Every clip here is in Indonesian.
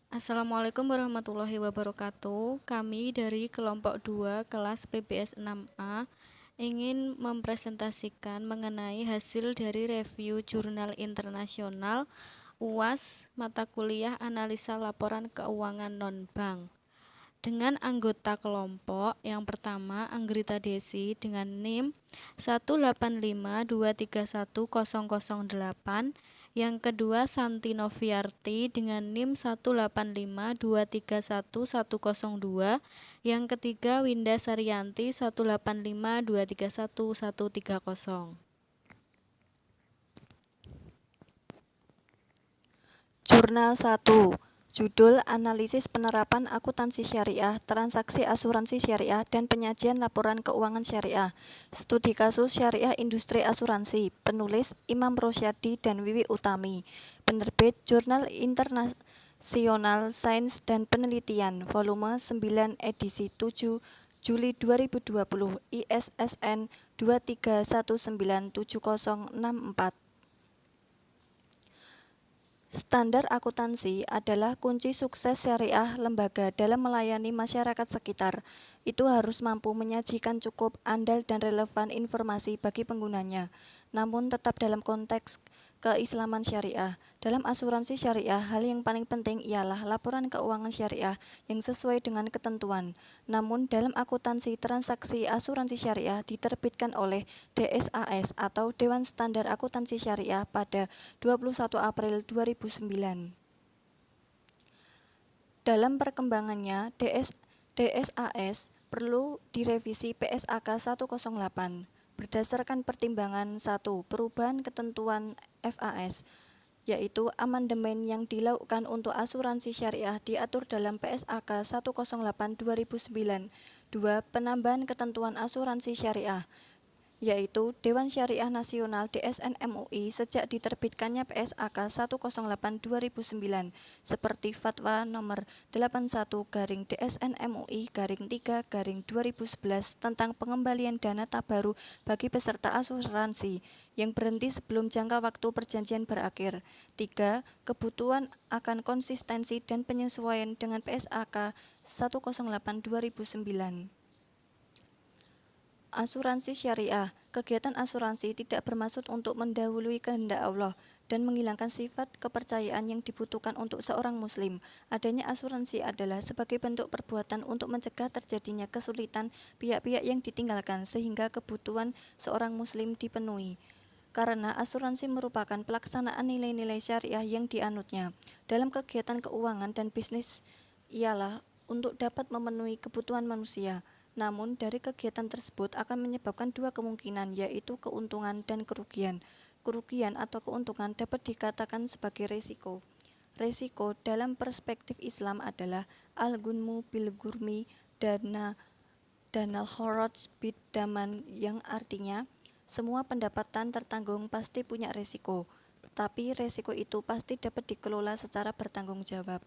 Assalamualaikum warahmatullahi wabarakatuh. Kami dari kelompok 2 kelas PBS 6A ingin mempresentasikan mengenai hasil dari review jurnal internasional UAS mata kuliah analisa laporan keuangan non-bank. Dengan anggota kelompok yang pertama Anggrita Desi dengan NIM 185231008, yang kedua Santi Noviarti dengan NIM 185231102, yang ketiga Winda Saryanti 185231130. Jurnal 1. Judul Analisis Penerapan Akuntansi Syariah, Transaksi Asuransi Syariah, dan Penyajian Laporan Keuangan Syariah. Studi Kasus Syariah Industri Asuransi. Penulis Imam Rosyadi dan Wiwi Utami. Penerbit Jurnal Internasional Sains dan Penelitian, Volume 9 edisi 7 Juli 2020, ISSN 2319764. Standar akuntansi adalah kunci sukses syariah lembaga dalam melayani masyarakat sekitar. Itu harus mampu menyajikan cukup, andal, dan relevan informasi bagi penggunanya, namun tetap dalam konteks keislaman syariah. Dalam asuransi syariah, hal yang paling penting ialah laporan keuangan syariah yang sesuai dengan ketentuan. Namun, dalam akuntansi transaksi asuransi syariah diterbitkan oleh DSAS atau Dewan Standar Akuntansi Syariah pada 21 April 2009. Dalam perkembangannya, DSAS perlu direvisi PSAK 108 berdasarkan pertimbangan 1. Perubahan ketentuan FAS, yaitu amandemen yang dilakukan untuk asuransi syariah diatur dalam PSAK 108 2009. 2. Penambahan ketentuan asuransi syariah, yaitu Dewan Syariah Nasional DSN MUI sejak diterbitkannya PSAK 108 2009 seperti Fatwa Nomor 81/DSN MUI /3/2011 tentang pengembalian dana tabaru bagi peserta asuransi yang berhenti sebelum jangka waktu perjanjian berakhir. 3. Kebutuhan akan konsistensi dan penyesuaian dengan PSAK 108 2009. Asuransi syariah. Kegiatan asuransi tidak bermaksud untuk mendahului kehendak Allah dan menghilangkan sifat kepercayaan yang dibutuhkan untuk seorang muslim. Adanya asuransi adalah sebagai bentuk perbuatan untuk mencegah terjadinya kesulitan pihak-pihak yang ditinggalkan sehingga kebutuhan seorang muslim dipenuhi. Karena asuransi merupakan pelaksanaan nilai-nilai syariah yang dianutnya dalam kegiatan keuangan dan bisnis ialah untuk dapat memenuhi kebutuhan manusia. Namun, dari kegiatan tersebut akan menyebabkan dua kemungkinan, yaitu keuntungan dan kerugian. Kerugian atau keuntungan dapat dikatakan sebagai resiko. Resiko dalam perspektif Islam adalah al-gunmu bil gurmi danal kharaj bid daman, yang artinya semua pendapatan tertanggung pasti punya resiko, tapi resiko itu pasti dapat dikelola secara bertanggung jawab.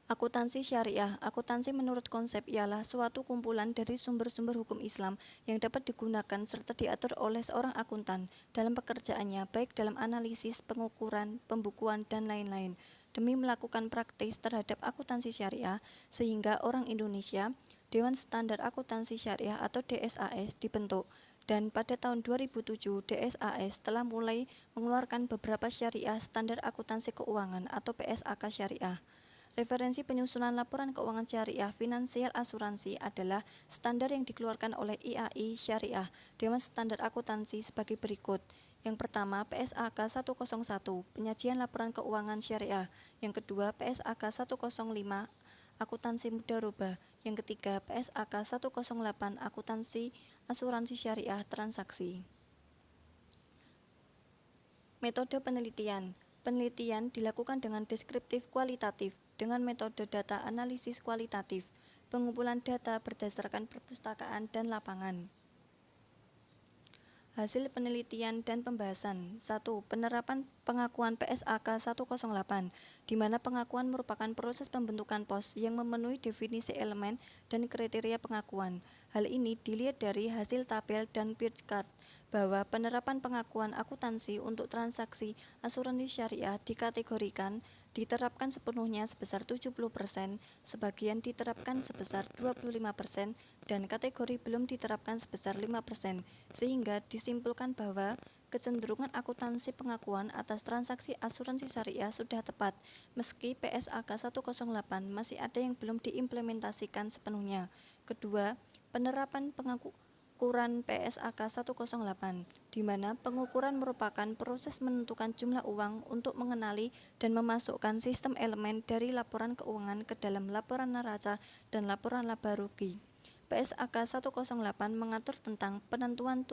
Akuntansi syariah. Akuntansi menurut konsep ialah suatu kumpulan dari sumber-sumber hukum Islam yang dapat digunakan serta diatur oleh seorang akuntan dalam pekerjaannya, baik dalam analisis, pengukuran, pembukuan, dan lain-lain, demi melakukan praktis terhadap akuntansi syariah, sehingga orang Indonesia, Dewan Standar Akuntansi Syariah atau DSAS dibentuk. Dan pada tahun 2007, DSAS telah mulai mengeluarkan beberapa syariah standar akuntansi keuangan atau PSAK syariah. Referensi penyusunan laporan keuangan syariah finansial asuransi adalah standar yang dikeluarkan oleh IAI Syariah Dewan Standar Akuntansi sebagai berikut. Yang pertama, PSAK 101, penyajian laporan keuangan syariah. Yang kedua, PSAK 105, akuntansi mudharabah. Yang ketiga, PSAK 108, akuntansi asuransi syariah transaksi. Metode penelitian. Penelitian dilakukan dengan deskriptif kualitatif, dengan metode data analisis kualitatif, pengumpulan data berdasarkan perpustakaan dan lapangan. Hasil penelitian dan pembahasan. 1. Penerapan pengakuan PSAK 108, di mana pengakuan merupakan proses pembentukan pos yang memenuhi definisi elemen dan kriteria pengakuan. Hal ini dilihat dari hasil tabel dan pie chart bahwa penerapan pengakuan akuntansi untuk transaksi asuransi syariah dikategorikan diterapkan sepenuhnya sebesar 70%, sebagian diterapkan sebesar 25%, dan kategori belum diterapkan sebesar 5%, sehingga disimpulkan bahwa kecenderungan akuntansi pengakuan atas transaksi asuransi syariah sudah tepat, meski PSAK 108 masih ada yang belum diimplementasikan sepenuhnya. Kedua, penerapan pengukuran PSAK 108, di mana pengukuran merupakan proses menentukan jumlah uang untuk mengenali dan memasukkan sistem elemen dari laporan keuangan ke dalam laporan neraca dan laporan laba rugi. PSAK 108 mengatur tentang penentuan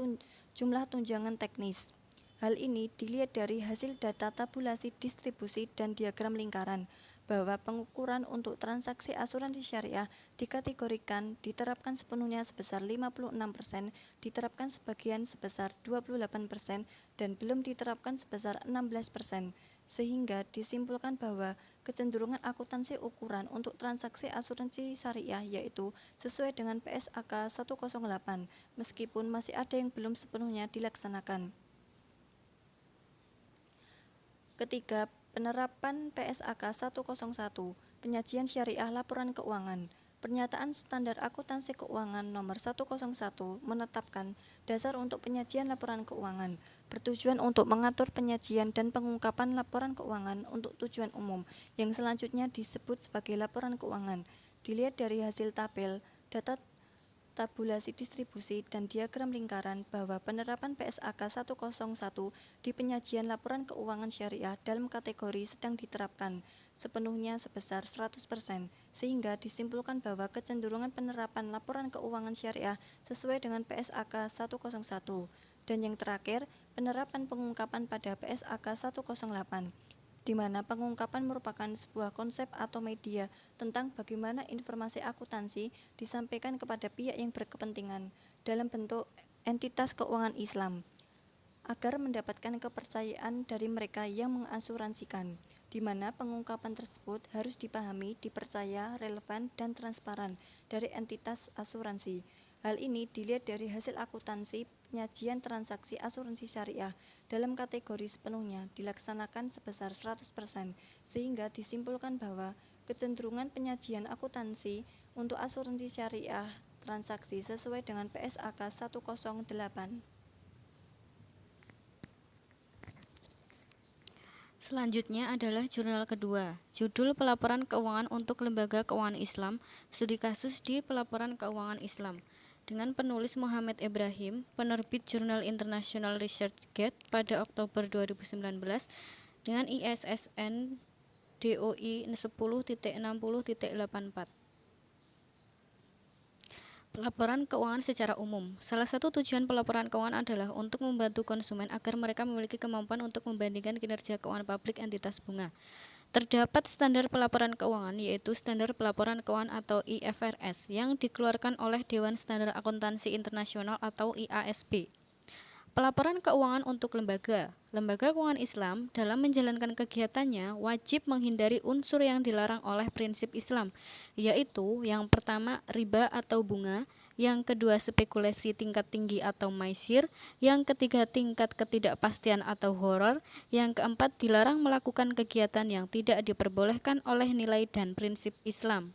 jumlah tunjangan teknis. Hal ini dilihat dari hasil data tabulasi distribusi dan diagram lingkaran, bahwa pengukuran untuk transaksi asuransi syariah dikategorikan diterapkan sepenuhnya sebesar 56%, diterapkan sebagian sebesar 28%, dan belum diterapkan sebesar 16%, sehingga disimpulkan bahwa kecenderungan akuntansi ukuran untuk transaksi asuransi syariah yaitu sesuai dengan PSAK 108, meskipun masih ada yang belum sepenuhnya dilaksanakan. Ketiga, penerapan PSAK 101, penyajian syariah laporan keuangan. Pernyataan Standar Akuntansi Keuangan Nomor 101 menetapkan dasar untuk penyajian laporan keuangan, bertujuan untuk mengatur penyajian dan pengungkapan laporan keuangan untuk tujuan umum, yang selanjutnya disebut sebagai laporan keuangan. Dilihat dari hasil tabel, data tabulasi distribusi, dan diagram lingkaran bahwa penerapan PSAK 101 di penyajian laporan keuangan syariah dalam kategori sedang diterapkan sepenuhnya sebesar 100%, sehingga disimpulkan bahwa kecenderungan penerapan laporan keuangan syariah sesuai dengan PSAK 101. Dan yang terakhir, penerapan pengungkapan pada PSAK 108, di mana pengungkapan merupakan sebuah konsep atau media tentang bagaimana informasi akuntansi disampaikan kepada pihak yang berkepentingan dalam bentuk entitas keuangan Islam, agar mendapatkan kepercayaan dari mereka yang mengasuransikan, di mana pengungkapan tersebut harus dipahami, dipercaya, relevan, dan transparan dari entitas asuransi. Hal ini dilihat dari hasil akuntansi penyajian transaksi asuransi syariah dalam kategori sepenuhnya dilaksanakan sebesar 100%, sehingga disimpulkan bahwa kecenderungan penyajian akuntansi untuk asuransi syariah transaksi sesuai dengan PSAK 108. Selanjutnya adalah jurnal kedua, judul Pelaporan Keuangan untuk Lembaga Keuangan Islam, studi kasus di Pelaporan Keuangan Islam, dengan penulis Muhammad Ibrahim, penerbit Jurnal International Research Gate pada Oktober 2019, dengan ISSN DOI 10.60.84. Pelaporan keuangan secara umum. Salah satu tujuan pelaporan keuangan adalah untuk membantu konsumen agar mereka memiliki kemampuan untuk membandingkan kinerja keuangan publik entitas bunga. Terdapat standar pelaporan keuangan, yaitu Standar Pelaporan Keuangan atau IFRS, yang dikeluarkan oleh Dewan Standar Akuntansi Internasional atau IASB. Pelaporan keuangan untuk lembaga. Lembaga keuangan Islam dalam menjalankan kegiatannya wajib menghindari unsur yang dilarang oleh prinsip Islam, yaitu yang pertama riba atau bunga, yang kedua spekulasi tingkat tinggi atau maisir, yang ketiga tingkat ketidakpastian atau horor, yang keempat dilarang melakukan kegiatan yang tidak diperbolehkan oleh nilai dan prinsip Islam.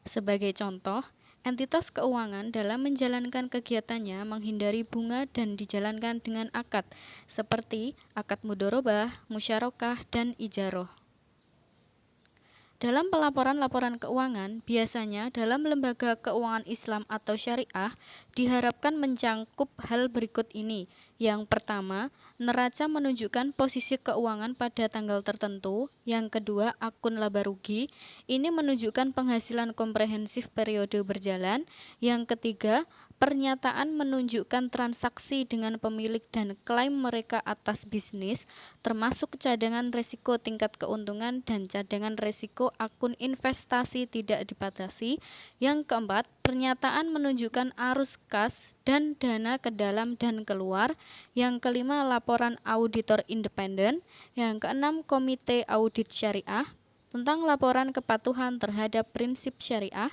Sebagai contoh, entitas keuangan dalam menjalankan kegiatannya menghindari bunga dan dijalankan dengan akad, seperti akad mudharabah, musyarakah, dan ijaroh. Dalam pelaporan-laporan keuangan, biasanya dalam lembaga keuangan Islam atau syariah diharapkan mencangkup hal berikut ini. Yang pertama, neraca menunjukkan posisi keuangan pada tanggal tertentu. Yang kedua, akun laba rugi. Ini menunjukkan penghasilan komprehensif periode berjalan. Yang ketiga, pernyataan menunjukkan transaksi dengan pemilik dan klaim mereka atas bisnis, termasuk cadangan risiko tingkat keuntungan dan cadangan risiko akun investasi tidak dibatasi. Yang keempat, pernyataan menunjukkan arus kas dan dana ke dalam dan keluar. Yang kelima, laporan auditor independen. Yang keenam, komite audit syariah tentang laporan kepatuhan terhadap prinsip syariah.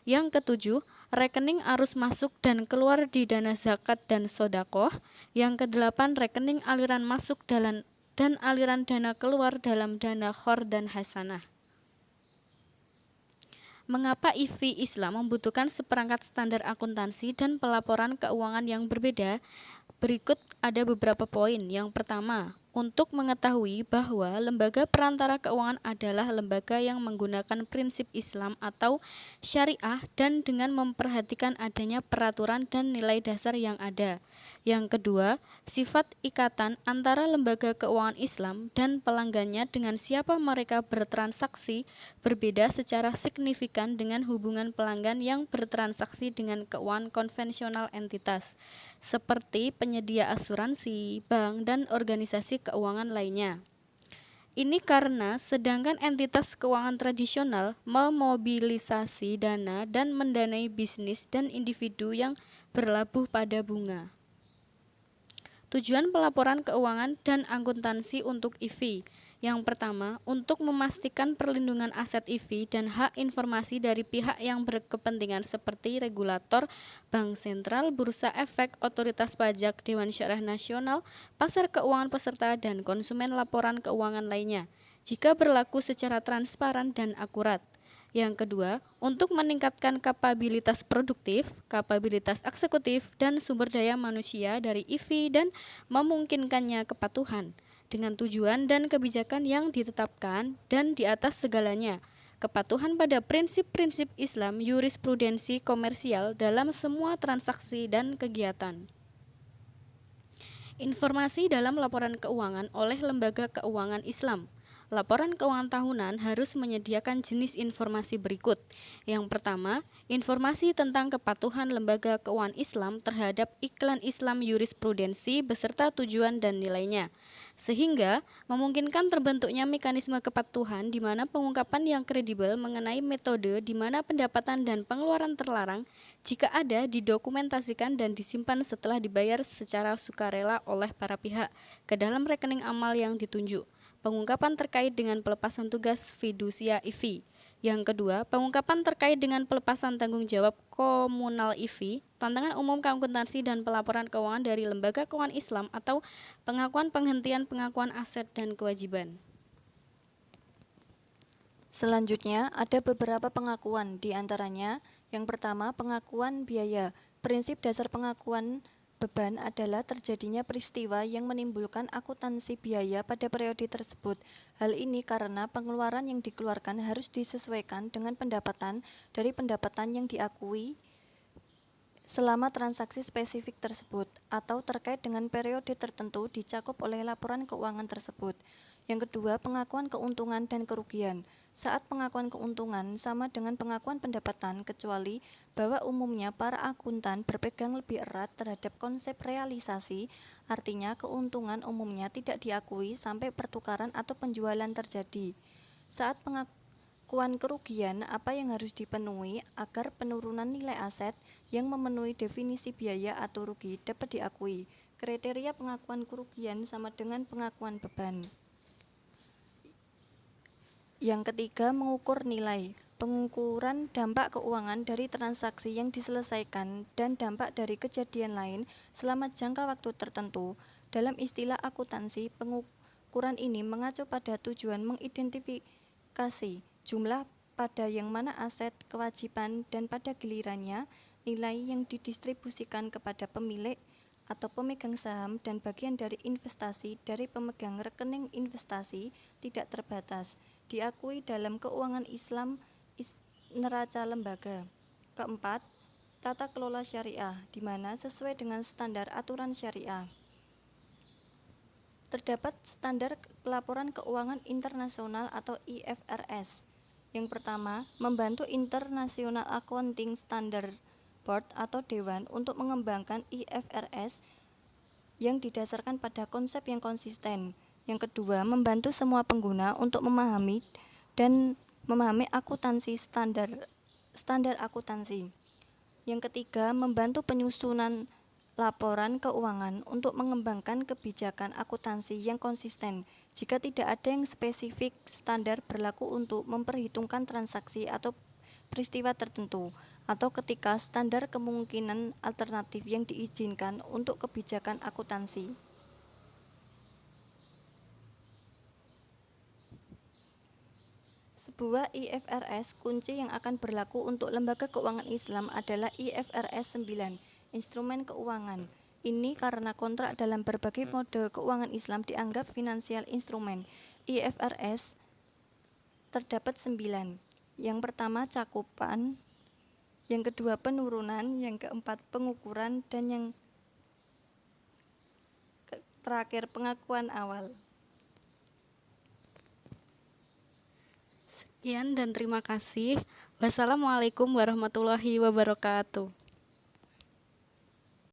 Yang ketujuh, rekening arus masuk dan keluar di dana zakat dan sodakoh. Yang kedelapan, rekening aliran masuk dan aliran dana keluar dalam dana khor dan hasanah. Mengapa IV Islam membutuhkan seperangkat standar akuntansi dan pelaporan keuangan yang berbeda? Berikut ada beberapa poin. Yang pertama, untuk mengetahui bahwa lembaga perantara keuangan adalah lembaga yang menggunakan prinsip Islam atau syariah dan dengan memperhatikan adanya peraturan dan nilai dasar yang ada. Yang kedua, sifat ikatan antara lembaga keuangan Islam dan pelanggannya dengan siapa mereka bertransaksi berbeda secara signifikan dengan hubungan pelanggan yang bertransaksi dengan keuangan konvensional entitas seperti penyedia asuransi, bank, dan organisasi keuangan lainnya. Ini karena sedangkan entitas keuangan tradisional memobilisasi dana dan mendanai bisnis dan individu yang berlabuh pada bunga. Tujuan pelaporan keuangan dan akuntansi untuk IV. Yang pertama, untuk memastikan perlindungan aset IV dan hak informasi dari pihak yang berkepentingan seperti regulator, bank sentral, bursa efek, otoritas pajak, Dewan Syariah Nasional, pasar keuangan peserta, dan konsumen laporan keuangan lainnya, jika berlaku secara transparan dan akurat. Yang kedua, untuk meningkatkan kapabilitas produktif, kapabilitas eksekutif, dan sumber daya manusia dari IV dan memungkinkannya kepatuhan dengan tujuan dan kebijakan yang ditetapkan dan di atas segalanya, kepatuhan pada prinsip-prinsip Islam jurisprudensi komersial dalam semua transaksi dan kegiatan. Informasi dalam laporan keuangan oleh lembaga keuangan Islam. Laporan keuangan tahunan harus menyediakan jenis informasi berikut. Yang pertama, informasi tentang kepatuhan lembaga keuangan Islam terhadap iklan Islam jurisprudensi beserta tujuan dan nilainya, sehingga memungkinkan terbentuknya mekanisme kepatuhan di mana pengungkapan yang kredibel mengenai metode di mana pendapatan dan pengeluaran terlarang, jika ada, didokumentasikan dan disimpan setelah dibayar secara sukarela oleh para pihak ke dalam rekening amal yang ditunjuk. Pengungkapan terkait dengan pelepasan tugas fidusia IV. Yang kedua, pengungkapan terkait dengan pelepasan tanggung jawab komunal IV, tantangan umum akuntansi dan pelaporan keuangan dari lembaga keuangan Islam atau pengakuan penghentian pengakuan aset dan kewajiban. Selanjutnya, ada beberapa pengakuan, di antaranya yang pertama, pengakuan biaya. Prinsip dasar pengakuan beban adalah terjadinya peristiwa yang menimbulkan akuntansi biaya pada periode tersebut. Hal ini karena pengeluaran yang dikeluarkan harus disesuaikan dengan pendapatan dari pendapatan yang diakui selama transaksi spesifik tersebut atau terkait dengan periode tertentu dicakup oleh laporan keuangan tersebut. Yang kedua, pengakuan keuntungan dan kerugian. Saat pengakuan keuntungan sama dengan pengakuan pendapatan, kecuali bahwa umumnya para akuntan berpegang lebih erat terhadap konsep realisasi, artinya keuntungan umumnya tidak diakui sampai pertukaran atau penjualan terjadi. Saat pengakuan kerugian, apa yang harus dipenuhi agar penurunan nilai aset yang memenuhi definisi biaya atau rugi dapat diakui? Kriteria pengakuan kerugian sama dengan pengakuan beban. Yang ketiga, mengukur nilai. Pengukuran dampak keuangan dari transaksi yang diselesaikan dan dampak dari kejadian lain selama jangka waktu tertentu. Dalam istilah akuntansi, pengukuran ini mengacu pada tujuan mengidentifikasi jumlah pada yang mana aset, kewajiban, dan pada gilirannya nilai yang didistribusikan kepada pemilik atau pemegang saham dan bagian dari investasi dari pemegang rekening investasi tidak terbatas, diakui dalam keuangan Islam neraca lembaga. Keempat, tata kelola syariah, di mana sesuai dengan standar aturan syariah. Terdapat standar pelaporan keuangan internasional atau IFRS. Yang pertama, membantu International Accounting Standard Board atau Dewan untuk mengembangkan IFRS yang didasarkan pada konsep yang konsisten. Yang kedua, membantu semua pengguna untuk memahami akuntansi standar akuntansi. Yang ketiga, membantu penyusunan laporan keuangan untuk mengembangkan kebijakan akuntansi yang konsisten. Jika tidak ada yang spesifik, standar berlaku untuk memperhitungkan transaksi atau peristiwa tertentu, atau ketika standar kemungkinan alternatif yang diizinkan untuk kebijakan akuntansi. Sebuah IFRS kunci yang akan berlaku untuk lembaga keuangan Islam adalah IFRS 9, Instrumen Keuangan. Ini karena kontrak dalam berbagai mode keuangan Islam dianggap finansial instrumen. IFRS terdapat 9. Yang pertama cakupan, yang kedua penurunan, yang keempat pengukuran, dan yang terakhir pengakuan awal. Sekian dan terima kasih. Wassalamualaikum warahmatullahi wabarakatuh.